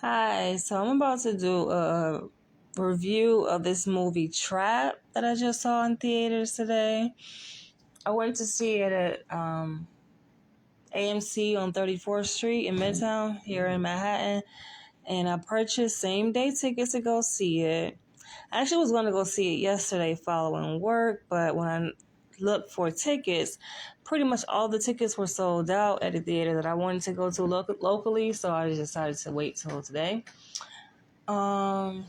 Hi, so I'm about to do a review of this movie Trap that I just saw in theaters today. I went to see it at AMC on 34th Street in Midtown here in Manhattan, and I purchased same day tickets to go see it. I actually was going to go see it yesterday following work, but when I looked for tickets, pretty much all the tickets were sold out at the theater that I wanted to go to locally, so I just decided to wait till today. Um,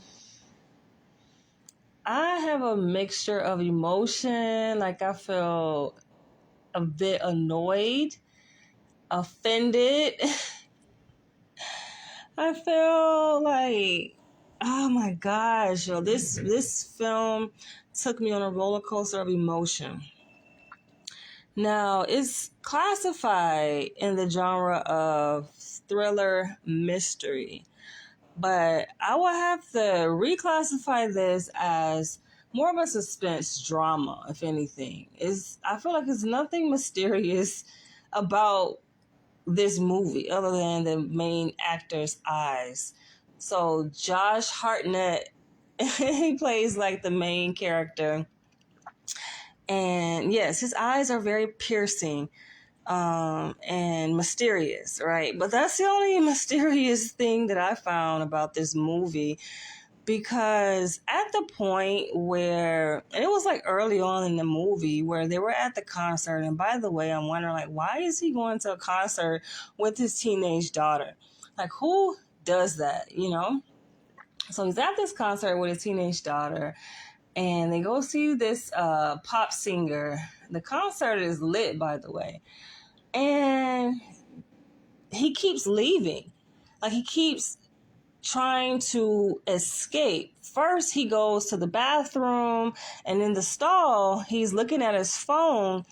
I have a mixture of emotion. Like, I feel a bit annoyed, offended. I feel like, oh my gosh, yo, this film took me on a roller coaster of emotion. Now, it's classified in the genre of thriller mystery, but I will have to reclassify this as more of a suspense drama, if anything. I feel like there's nothing mysterious about this movie other than the main actor's eyes. So Josh Hartnett, he plays like the main character. And yes, his eyes are very piercing and mysterious, right? But that's the only mysterious thing that I found about this movie, because at the point where, and it was like early on in the movie where they were at the concert, and by the way, I'm wondering, like, why is he going to a concert with his teenage daughter? Like, who does that, you know? So he's at this concert with his teenage daughter, and they go see this pop singer. The concert is lit, by the way. And he keeps leaving. Like, he keeps trying to escape. First, he goes to the bathroom, and in the stall, he's looking at his phone.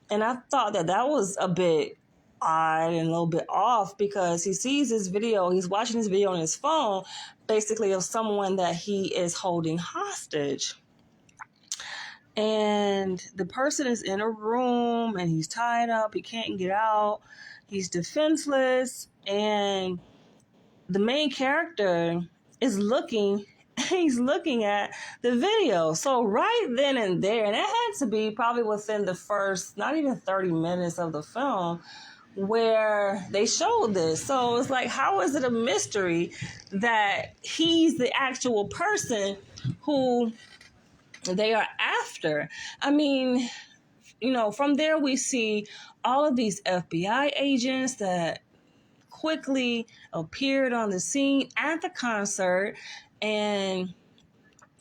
And I thought that was a bit odd and a little bit off, because he sees this video, he's watching this video on his phone, basically of someone that he is holding hostage. And the person is in a room and he's tied up, he can't get out, he's defenseless, and the main character is looking he's looking at the video. So right then and there, and it had to be probably within the first not even 30 minutes of the film where they showed this. So it's like, how is it a mystery that he's the actual person who they are after? I mean, from there we see all of these FBI agents that quickly appeared on the scene at the concert, and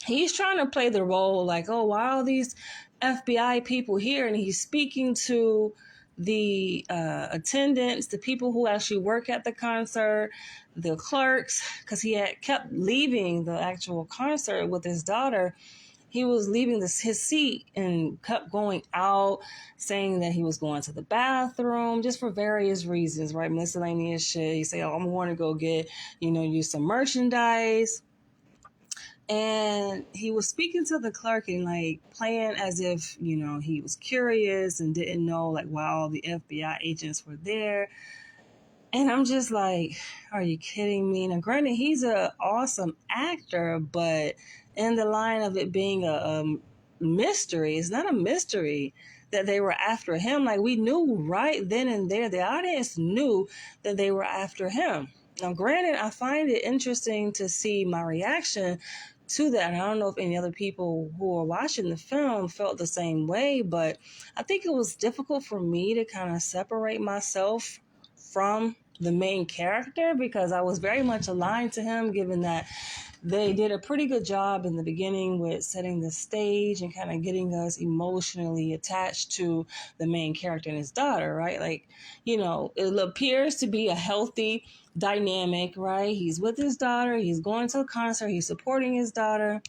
he's trying to play the role like, oh, why are these FBI people here? And he's speaking to the attendants, the people who actually work at the concert, the clerks, because he had kept leaving the actual concert with his daughter. He was leaving his seat and kept going out, saying that he was going to the bathroom, just for various reasons, right? Miscellaneous shit. He said, oh, I'm going to go get, you some merchandise. And he was speaking to the clerk and like playing as if, he was curious and didn't know like why all the FBI agents were there. And I'm just like, are you kidding me? Now, granted, he's an awesome actor, but in the line of it being a mystery, it's not a mystery that they were after him. Like, we knew right then and there, the audience knew that they were after him. Now, granted, I find it interesting to see my reaction to that. I don't know if any other people who are watching the film felt the same way, but I think it was difficult for me to kind of separate myself from the main character, because I was very much aligned to him, given that they did a pretty good job in the beginning with setting the stage and kind of getting us emotionally attached to the main character and his daughter, right? Like, it appears to be a healthy dynamic, right? He's with his daughter, he's going to a concert, he's supporting his daughter.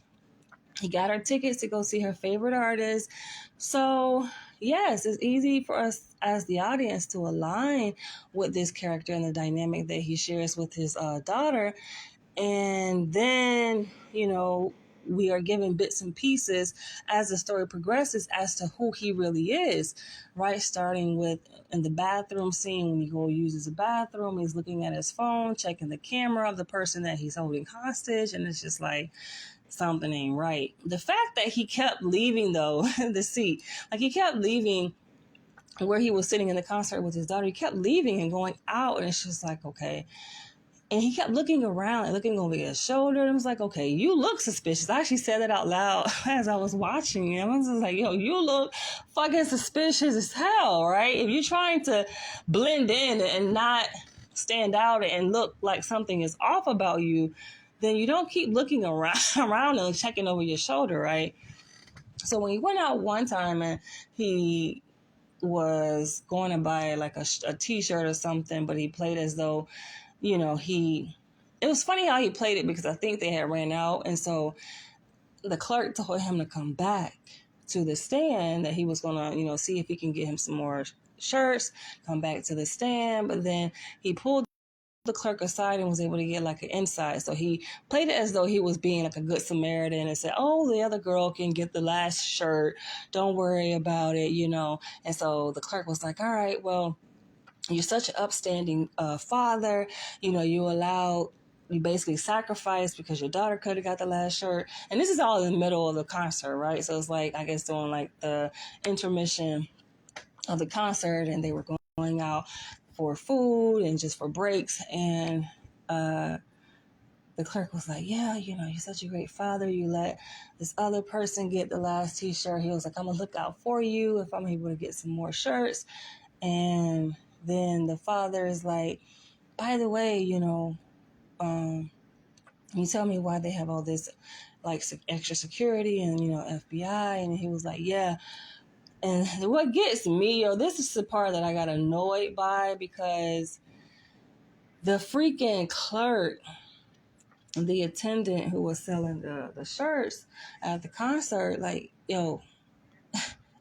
He got her tickets to go see her favorite artist. So, yes, it's easy for us as the audience to align with this character and the dynamic that he shares with his daughter. And then, we are given bits and pieces as the story progresses as to who he really is, right? Starting with in the bathroom scene, when he go uses the bathroom, he's looking at his phone, checking the camera of the person that he's holding hostage, and it's just like, something ain't right. The fact that he kept leaving, though, the seat, like he kept leaving where he was sitting in the concert with his daughter, he kept leaving and going out, and it's just like, okay. And he kept looking around and looking over his shoulder, and I was like, okay, you look suspicious. I actually said that out loud as I was watching it. I was just like, yo, you look fucking suspicious as hell, right? If you're trying to blend in and not stand out and look like something is off about you, then you don't keep looking around and checking over your shoulder, right? So when he went out one time and he was going to buy like a t-shirt or something, but he played as though, it was funny how he played it because I think they had ran out. And so the clerk told him to come back to the stand, that he was going to, see if he can get him some more shirts, come back to the stand. But then he pulled the clerk aside and was able to get like an insight. So he played it as though he was being like a good Samaritan and said, oh, the other girl can get the last shirt. Don't worry about it, And so the clerk was like, all right, well, you're such an upstanding father. You basically sacrificed because your daughter could have got the last shirt. And this is all in the middle of the concert, right? So it's like, I guess, during like the intermission of the concert, and they were going out for food and just for breaks. And the clerk was like, yeah, you're such a great father. You let this other person get the last t-shirt. He was like, I'm going to look out for you if I'm able to get some more shirts. And then the father is like, by the way, can you tell me why they have all this like extra security and, FBI? And he was like, yeah. And what gets me, this is the part that I got annoyed by, because the freaking clerk, the attendant who was selling the shirts at the concert, like,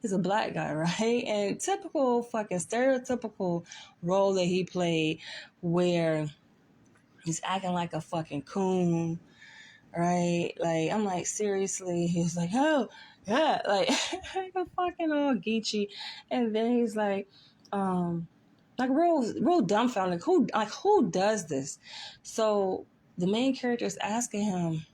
is a black guy, right? And typical fucking stereotypical role that he played, where he's acting like a fucking coon, right? Like, I'm like, seriously? He's like, oh, yeah, like a fucking all geeky. And then he's like real dumbfounded. Who does this? So the main character is asking him,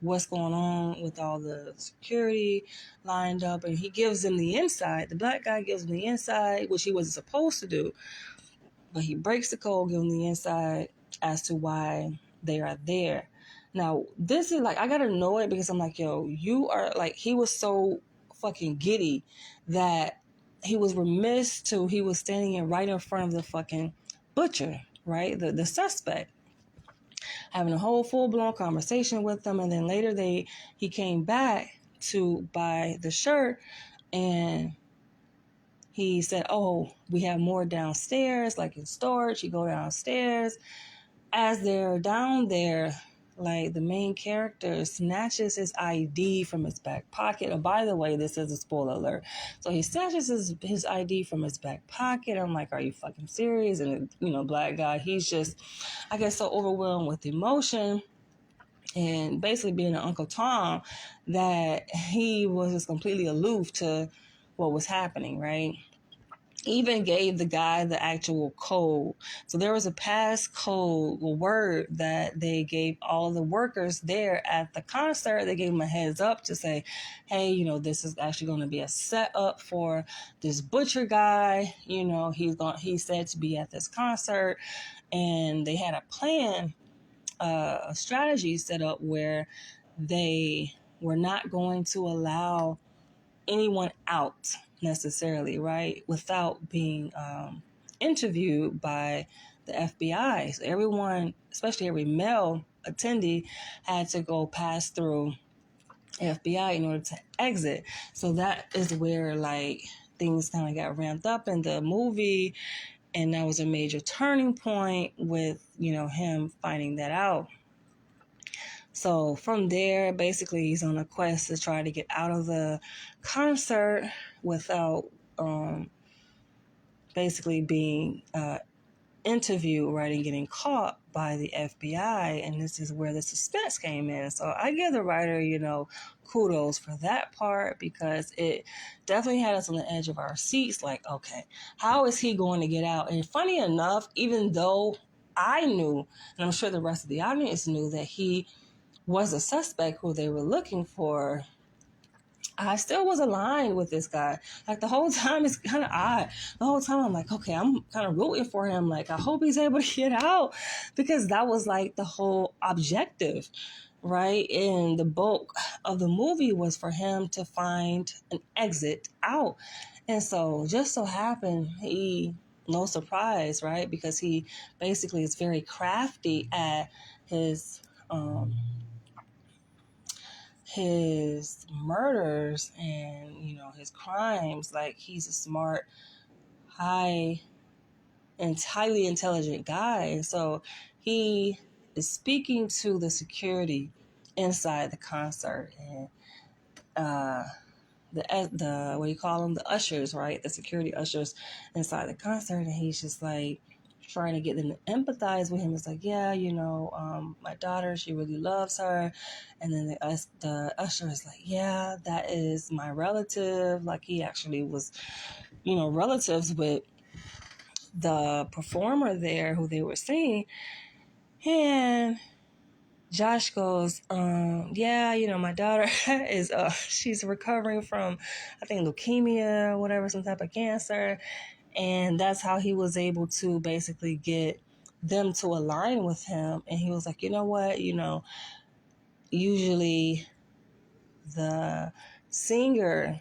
what's going on with all the security lined up, and he gives them the inside. The black guy gives him the inside, which he wasn't supposed to do, but he breaks the code, gives them the inside as to why they are there. Now, this is like, I got annoyed because I'm like, yo, you are like, he was so fucking giddy that he was remiss to, he was standing right in front of the fucking butcher, right? The suspect, having a whole full-blown conversation with them. And then later he came back to buy the shirt, and he said, oh, we have more downstairs, like in storage. You go downstairs. As they're down there, like, the main character snatches his ID from his back pocket. Oh, by the way, this is a spoiler alert. So he snatches his ID from his back pocket. I'm like, are you fucking serious? And, black guy, he's just, I guess, so overwhelmed with emotion and basically being an Uncle Tom that he was just completely aloof to what was happening, right? Even gave the guy the actual code. So there was a passcode word that they gave all the workers there at the concert. They gave them a heads up to say, hey, this is actually going to be a setup for this butcher guy. He's said to be at this concert. And they had a plan, a strategy set up where they were not going to allow anyone out necessarily, right, without being interviewed by the FBI. So everyone, especially every male attendee, had to go pass through FBI in order to exit. So that is where like things kind of got ramped up in the movie, and that was a major turning point with him finding that out. So from there, basically, he's on a quest to try to get out of the concert without basically being interviewed, right, and getting caught by the FBI. And this is where the suspense came in. So I give the writer, kudos for that part, because it definitely had us on the edge of our seats. Like, okay, how is he going to get out? And funny enough, even though I knew, and I'm sure the rest of the audience knew, that he was a suspect who they were looking for, I still was aligned with this guy. Like, the whole time, it's kind of odd. The whole time I'm like, okay, I'm kind of rooting for him. Like, I hope he's able to get out, because that was like the whole objective, right? And the bulk of the movie was for him to find an exit out. And so just so happened, no surprise, right? Because he basically is very crafty at his his murders and his crimes. Like, he's a smart, high and highly intelligent guy. And so he is speaking to the security inside the concert, and the what do you call them, the ushers, right, the security ushers inside the concert. And he's just like trying to get them to empathize with him. It's like, yeah, my daughter, she really loves her. And then the usher is like, yeah, that is my relative. Like, he actually was relatives with the performer there who they were seeing. And Josh goes, yeah, my daughter is, she's recovering from, I think, leukemia or whatever, some type of cancer. And that's how he was able to basically get them to align with him. And he was like, you know what, usually the singer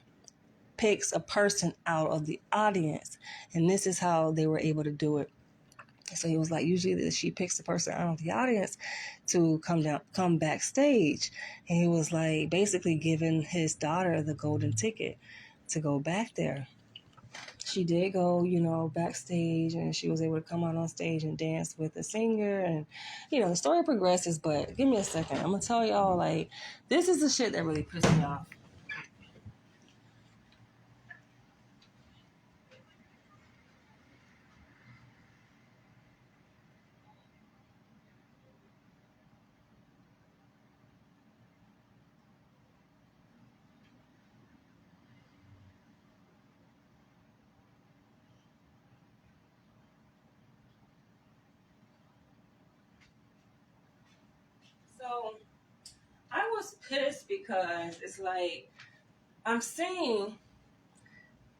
picks a person out of the audience, and this is how they were able to do it. So he was like, usually she picks the person out of the audience to come backstage. And he was like basically giving his daughter the golden ticket to go back there. She did go, backstage, and she was able to come out on stage and dance with the singer. And, the story progresses, but give me a second. I'm going to tell y'all, like, this is the shit that really pissed me off. So I was pissed because it's like I'm seeing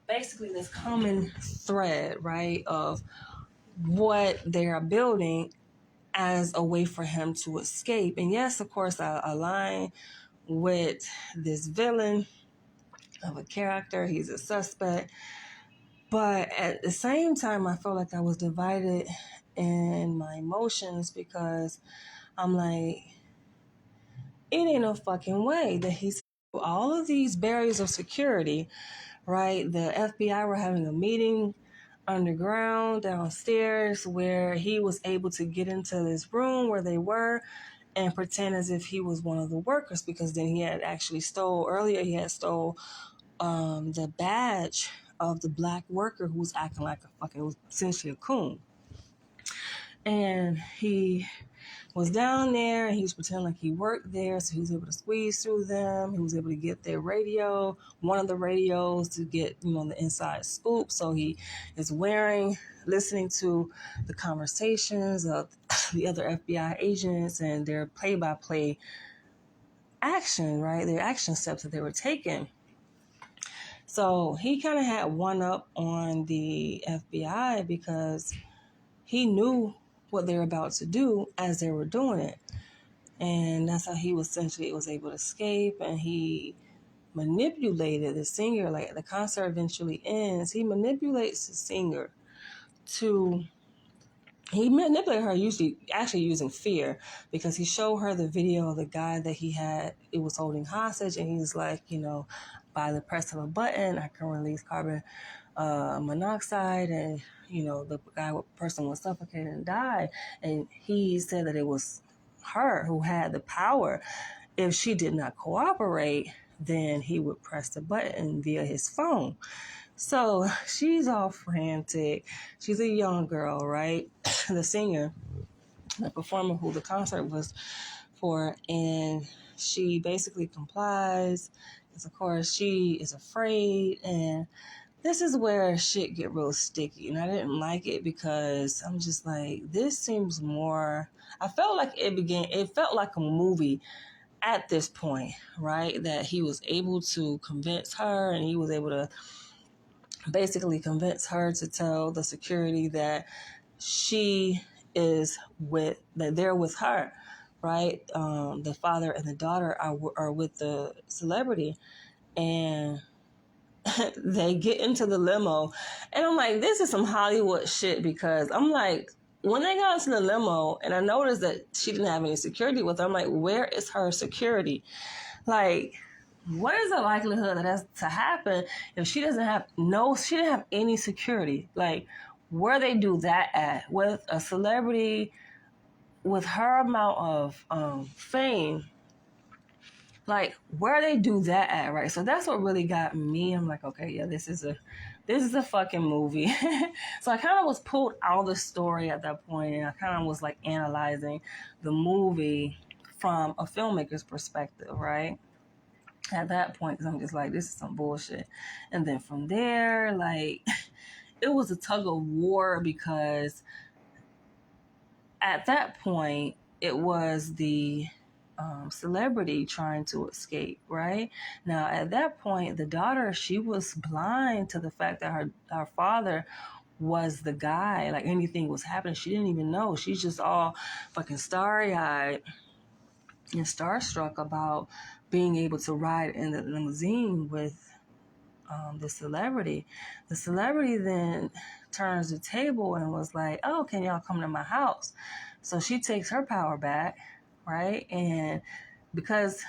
basically this common thread, right, of what they are building as a way for him to escape. And yes, of course, I align with this villain of a character. He's a suspect. But at the same time, I felt like I was divided in my emotions, because I'm like, it ain't no fucking way that he's all of these barriers of security, right? The FBI were having a meeting underground downstairs where he was able to get into this room where they were and pretend as if he was one of the workers, because then he had actually stole the badge of the black worker who was acting like a fucking, it was essentially a coon. And he was down there and he was pretending like he worked there, so he was able to squeeze through them. He was able to get their radio, one of the radios, to get the inside scoop. So he is listening to the conversations of the other FBI agents and their play-by-play action, right? Their action steps that they were taking. So he kind of had one up on the FBI, because he knew what they were about to do as they were doing it. And that's how he was able to escape. And he manipulated the singer. Like, the concert eventually ends, he manipulates the singer he manipulated her, usually actually using fear, because he showed her the video of the guy that it was holding hostage. And he's like, by the press of a button, I can release carbon monoxide, and the person was suffocated and died. And he said that it was her who had the power. If she did not cooperate, then he would press the button via his phone. So she's all frantic. She's a young girl, right? The singer, the performer who the concert was for, and she basically complies because of course she is afraid. And this is where shit get real sticky, and I didn't like it because I'm just like, this seems more, I felt like it felt like a movie at this point, right? That he was able to convince her, and he was able to basically convince her to tell the security that she is with, that they're with her, right? The father and the daughter are with the celebrity, and they get into the limo, and I'm like, this is some Hollywood shit, because I'm like, when they got into the limo and I noticed that she didn't have any security with her, I'm like, where is her security? Like, what is the likelihood that that's to happen if she doesn't have she didn't have any security? Like, where they do that at with a celebrity with her amount of fame? Like, where they do that at, right? So that's what really got me. I'm like, okay, yeah, this is a fucking movie. So I kind of was pulled out of the story at that point, and I kind of was like analyzing the movie from a filmmaker's perspective, right? At that point, because I'm just like, this is some bullshit. And then from there, like, it was a tug of war, because at that point, it was the celebrity trying to escape, right? Now, at that point, the daughter, she was blind to the fact that her father was the guy. Like, anything was happening, she didn't even know. She's just all fucking starry-eyed and starstruck about being able to ride in the limousine with the celebrity. The celebrity then turns the table and was like, oh, can y'all come to my house? So she takes her power back, right? And because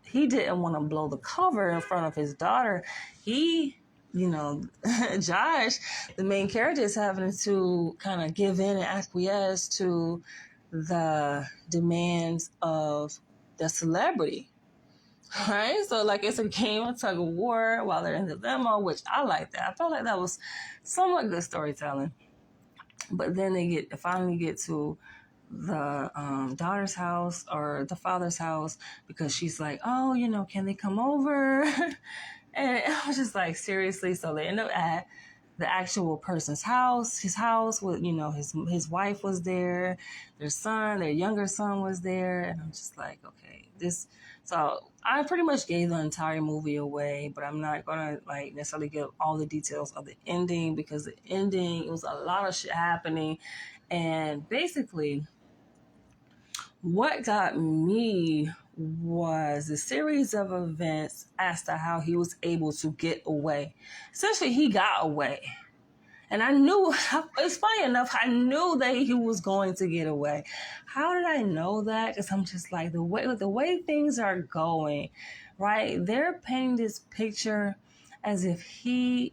he didn't want to blow the cover in front of his daughter, he, Josh, the main character, is having to kind of give in and acquiesce to the demands of the celebrity. Right? So, like, it's a game of tug of war while they're in the limo, which I like that. I felt like that was somewhat good storytelling. But then they finally get to the daughter's house, or the father's house, because she's like, oh, can they come over? And I was just like, seriously? So they end up at the actual person's house, his house with, his wife was there, their younger son was there. And I'm just like, okay, so I pretty much gave the entire movie away, but I'm not gonna like necessarily give all the details of the ending, because the ending, it was a lot of shit happening. And basically what got me was a series of events as to how he was able to get away. Essentially, he got away. And I knew, it's funny enough, I knew that he was going to get away. How did I know that? Because I'm just like, the way things are going, right? They're painting this picture as if he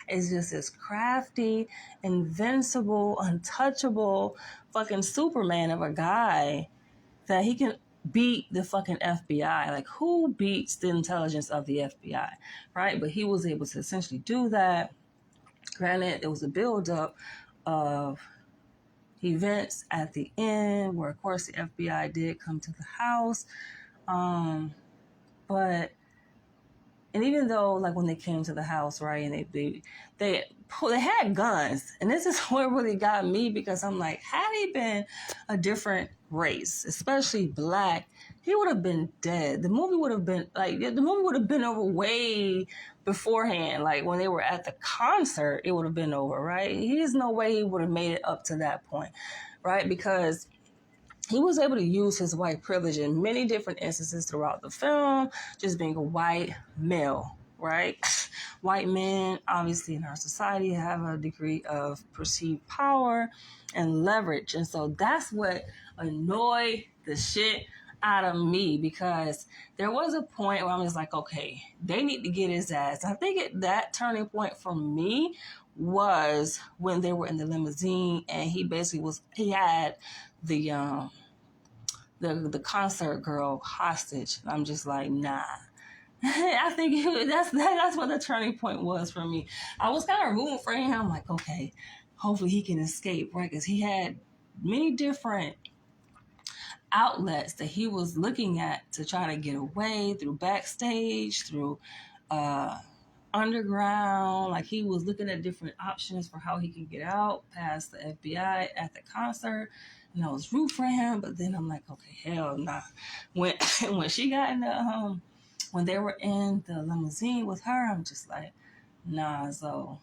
is just this crafty, invincible, untouchable, fucking Superman of a guy, that he can beat the fucking FBI. Like, who beats the intelligence of the FBI, right? But he was able to essentially do that. Granted, it was a buildup of events at the end where, of course, the FBI did come to the house. But even though, like, when they came to the house, right, and they had guns, and this is what really got me, because I'm like, had he been a different race, especially black, he would have been dead. The movie would have been over way beforehand. Like, when they were at the concert, it would have been over, right? There's no way he would have made it up to that point, right? Because he was able to use his white privilege in many different instances throughout the film, just being a white male, right? White men, obviously, in our society have a degree of perceived power and leverage. And so that's what annoyed the shit out of me, because there was a point where I'm just like, okay, they need to get his ass. I think that turning point for me was when they were in the limousine, and he had the concert girl hostage. I'm just like, nah, I think that's what the turning point was for me. I was kind of rooting for him. I'm like, okay, hopefully he can escape, right? Because he had many different outlets that he was looking at to try to get away through backstage, through uh, underground. Like he was looking at different options for how he could get out past the FBI at the concert. And I was rooting for him, but then I'm like, okay, hell nah. When when she got in the when they were in the limousine with her, I'm just like, nah. So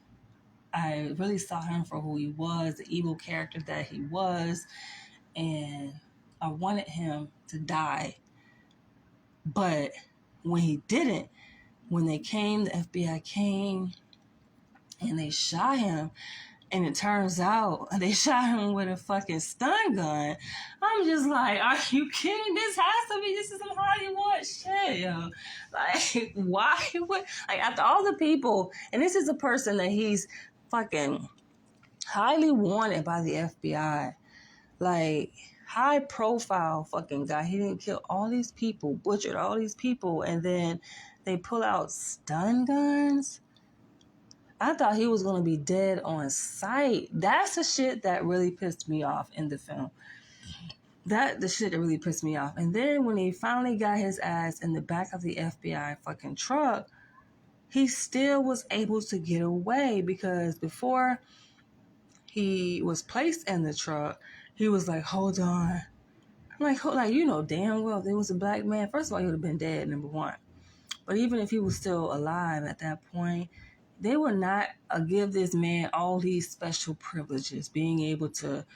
I really saw him for who he was, the evil character that he was, and I wanted him to die. But when he didn't, when they came, the FBI came and they shot him. And it turns out they shot him with a fucking stun gun. I'm just like, are you kidding? This has to be, this is some Hollywood shit, yo. Like, why would, like, after all the people, and this is a person that he's fucking highly wanted by the FBI. Like, high profile fucking guy. He didn't kill all these people, butchered all these people, and then they pull out stun guns. I thought he was going to be dead on sight. That's the shit that really pissed me off in the film. The shit that really pissed me off. And then when he finally got his ass in the back of the FBI fucking truck, he still was able to get away because before he was placed in the truck, he was like, hold on. I'm like, you know damn well if there was a black man, first of all, he would have been dead, number one. But even if he was still alive at that point, they would not give this man all these special privileges, being able to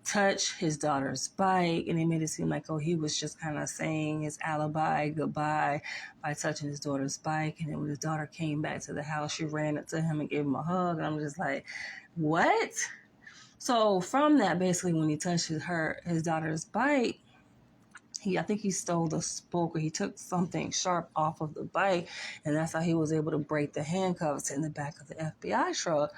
touch his daughter's bike. And they made it seem like, oh, he was just kind of saying his alibi goodbye by touching his daughter's bike. And then when his daughter came back to the house, she ran up to him and gave him a hug. And I'm just like, what? So from that, basically, when he touched his daughter's bike, I think he stole the spoke or he took something sharp off of the bike, and that's how he was able to break the handcuffs in the back of the FBI truck.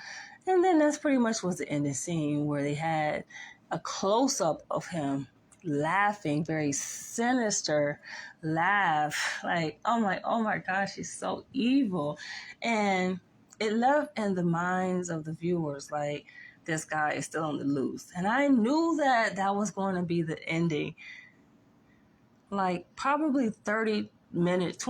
And then that's pretty much was the ending scene where they had a close-up of him laughing, very sinister laugh. Like, oh my gosh, he's so evil. And it left in the minds of the viewers like, this guy is still on the loose. And I knew that was going to be the ending. Like probably 30 minutes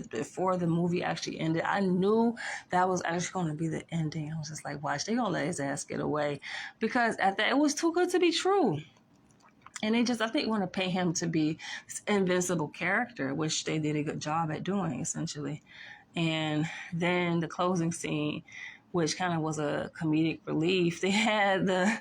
before the movie actually ended, I knew that was actually going to be the ending. I was just like, watch, they're going to let his ass get away. Because at that, it was too good to be true. And they just, I think, want to pay him to be this invincible character, which they did a good job at doing, essentially. And then the closing scene, which kind of was a comedic relief. They had the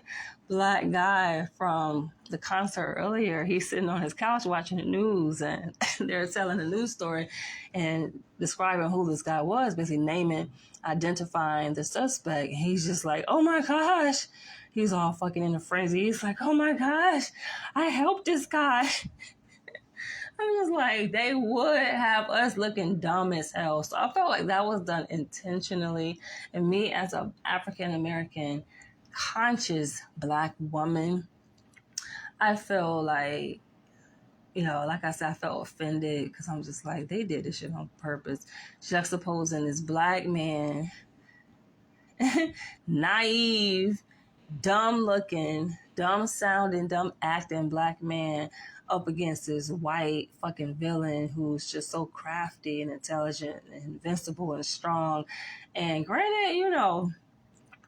black guy from the concert earlier. He's sitting on his couch watching the news, and they're telling the news story and describing who this guy was, basically identifying the suspect. And he's just like, oh my gosh. He's all fucking in a frenzy. He's like, oh my gosh, I helped this guy. I'm just like, they would have us looking dumb as hell. So I felt like that was done intentionally. And me as an African-American conscious black woman, I feel like, like I said, I felt offended because I'm just like, they did this shit on purpose. Juxtaposing this black man, naive, dumb looking, dumb sounding, dumb acting black man up against this white fucking villain who's just so crafty and intelligent and invincible and strong. And granted,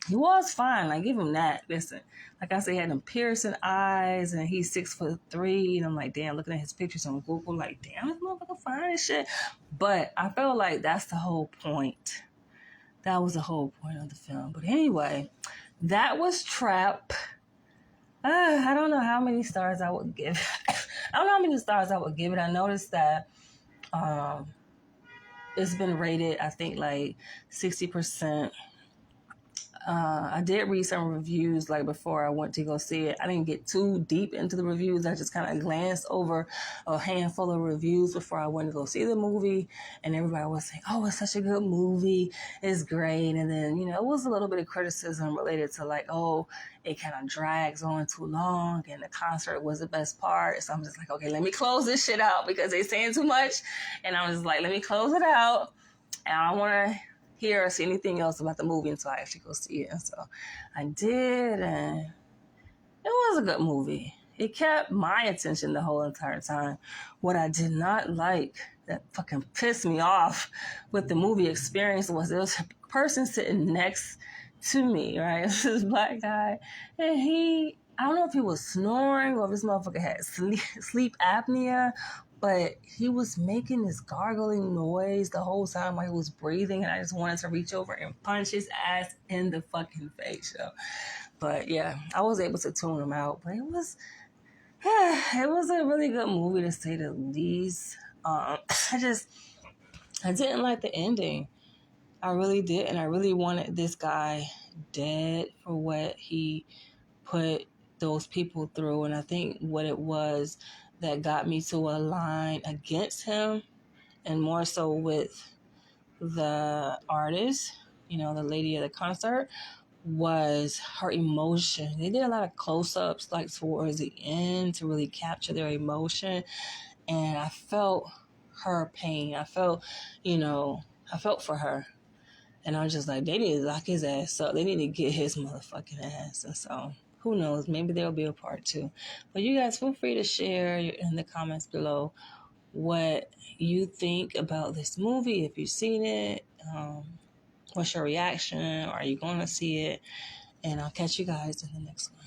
he was fine. Like, give him that. Listen, like I said, he had them piercing eyes and he's 6'3". And I'm like, damn, looking at his pictures on Google, like, damn, this motherfucker fine as shit. But I felt like that's the whole point. That was the whole point of the film. But anyway, that was Trap. I don't know how many stars I would give. I don't know how many stars I would give it. I noticed that it's been rated, I think, like 60% I did read some reviews like before I went to go see it. I didn't get too deep into the reviews. I just kind of glanced over a handful of reviews before I went to go see the movie. And everybody was saying, oh, it's such a good movie. It's great. And then, you know, it was a little bit of criticism related to like, oh, it kind of drags on too long and the concert was the best part. So I'm just like, okay, let me close this shit out because they're saying too much. And I'm just like, let me close it out. And I don't want to hear or see anything else about the movie until I actually go see it. And so I did, and it was a good movie. It kept my attention the whole entire time. What I did not like, that fucking pissed me off with the movie experience, was there was a person sitting next to me, right? This black guy, and I don't know if he was snoring or if this motherfucker had sleep apnea, but he was making this gargling noise the whole time while he was breathing, and I just wanted to reach over and punch his ass in the fucking face. So, but yeah, I was able to tune him out. But it was a really good movie to say the least. I didn't like the ending. I really did, and I really wanted this guy dead for what he put those people through. And I think what it was that got me to align against him, and more so with the artist, you know, the lady at the concert, was her emotion. They did a lot of close-ups like towards the end to really capture their emotion, and I felt her pain. I felt for her. And I was just like, they need to lock his ass up. They need to get his motherfucking ass. And so, who knows? Maybe there'll be a part 2. But you guys feel free to share in the comments below what you think about this movie. If you've seen it, what's your reaction? Are you going to see it? And I'll catch you guys in the next one.